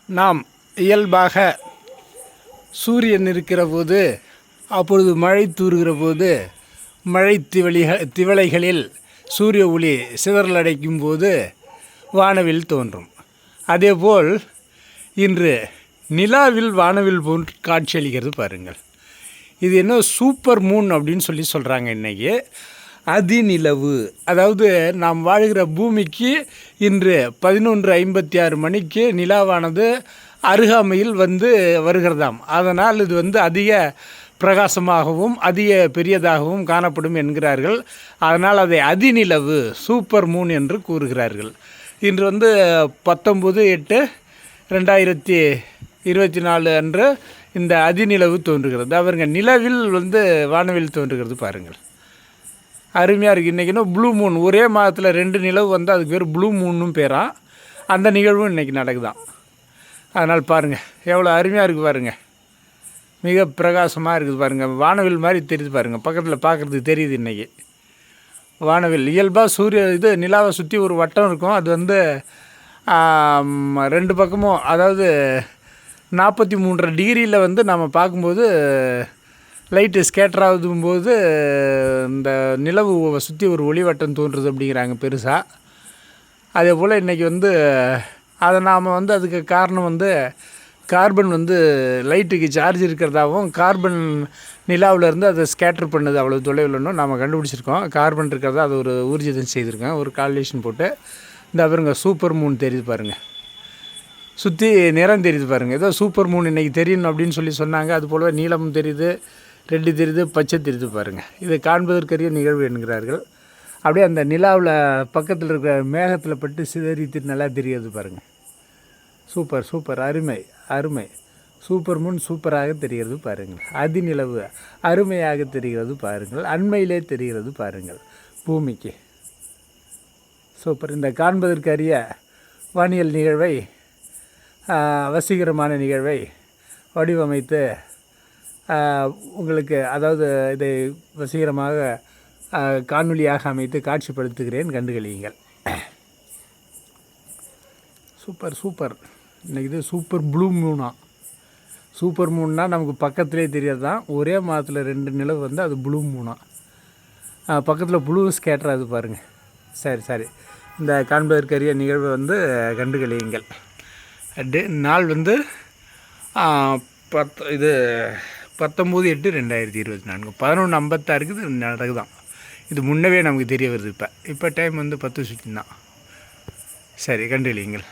நாம் இயல்பாக சூரியன் இருக்கிற போது, அப்பொழுது மழை தூறுகிற போது, மழை திவலைகளில் சூரிய ஒளி சிதறலடைக்கும் போது வானவில் தோன்றும். அதேபோல் இன்று நிலாவில் வானவில் போன்று காட்சியளிக்கிறது பாருங்கள். இது என்ன சூப்பர் மூன் அப்படின்னு சொல்கிறாங்க இன்றைக்கி. அதிநிலவு, அதாவது நாம் வாழ்கிற பூமிக்கு இன்று 11:56 மணிக்கு நிலாவானது அருகாமையில் வருகிறதாம். அதனால் இது அதிக பிரகாசமாகவும் அதிக பெரியதாகவும் காணப்படும் என்கிறார்கள். அதனால் அதை அதிநிலவு சூப்பர் மூன் என்று கூறுகிறார்கள். இன்று 19/8/2024 அன்று இந்த அதிநிலவு தோன்றுகிறது. அவருங்க நிலவில் வானவில் தோன்றுகிறது பாருங்கள். அருமையாக இருக்குது. இன்றைக்கினா ப்ளூ மூன், ஒரே மாதத்தில் 2 நிலவு அதுக்கு பேர் ப்ளூ மூன்னும் பேரான். அந்த நிகழ்வும் இன்றைக்கி நடக்குதான். அதனால் பாருங்கள் எவ்வளோ அருமையாக இருக்குது பாருங்கள். மிக பிரகாசமாக இருக்குது பாருங்கள். வானவில் மாதிரி தெரியுது பாருங்கள். பக்கத்தில் பார்க்குறதுக்கு தெரியுது இன்றைக்கி வானவில். இயல்பாக நிலாவை சுற்றி ஒரு வட்டம் இருக்கும். அது 2 பக்கமும், அதாவது 43.5 டிகிரியில் நம்ம பார்க்கும்போது லைட்டு ஸ்கேட்டர் ஆகும்போது இந்த நிலவு சுற்றி ஒரு ஒளிவட்டம் தோன்றுறது அப்படிங்கிறாங்க பெருசாக. அதே போல் இன்றைக்கி அதை நாம் அதுக்கு காரணம் கார்பன் லைட்டுக்கு சார்ஜ் இருக்கிறதாகவும், கார்பன் நிலாவிலேருந்து அதை ஸ்கேட்டர் பண்ணுது அவ்வளோ தொலைவில்னு நாம் கண்டுபிடிச்சிருக்கோம். கார்பன் இருக்கிறதா அது ஒரு ஊர்ஜிதம் செய்திருக்கேன், ஒரு கால்குலேஷன் போட்டு. இந்த அவருங்க சூப்பர் மூன் தெரியுது பாருங்கள். சுற்றி நிறம் தெரியுது பாருங்கள். ஏதோ சூப்பர் மூன் இன்றைக்கி தெரியணும் அப்படின்னு சொன்னாங்க. அது போலவே நீலமும் தெரியுது, ரெட்டு தெரியுது, பச்சை தெரியுது பாருங்கள். இதை காண்பதற்கரிய நிகழ்வு என்கிறார்கள். அப்படியே அந்த நிலாவில் பக்கத்தில் இருக்கிற மேகத்தில் பட்டு சிதறித்து நல்லா தெரியாது பாருங்கள். சூப்பர் சூப்பர், அருமை அருமை. சூப்பர் மூன் சூப்பராக தெரிகிறது பாருங்கள். அதிநிலவு அருமையாக தெரிகிறது பாருங்கள். அண்மையிலே தெரிகிறது பாருங்கள் பூமிக்கு. சூப்பர். இந்த காண்பதற்கரிய வானியல் நிகழ்வை, வசீகரமான நிகழ்வை வடிவமைத்து உங்களுக்கு, அதாவது இதை வசீகரமாக காணொலியாக அமைத்து காட்சிப்படுத்துகிறேன், கண்டுகளியுங்கள். Super super. இன்றைக்கி இது சூப்பர் ப்ளூ மூனா. சூப்பர் மூன்னா நமக்கு பக்கத்திலே தெரியாது தான். ஒரே மாதத்தில் 2 நிலவு அது ப்ளூ மூனா. பக்கத்தில் ப்ளூ ஸ்கேட்டர் அது பாருங்கள். சரி. இந்த காண்பதற்கரிய நிகழ்வை கண்டுகளியுங்கள். நாள் 19/8/2024 11:56 இது நடக்குதான். இது முன்னவே நமக்கு தெரிய வருது. இப்போ டைம் 10 சுற்றி தான். சரி, கண்டுகளியுங்கள்.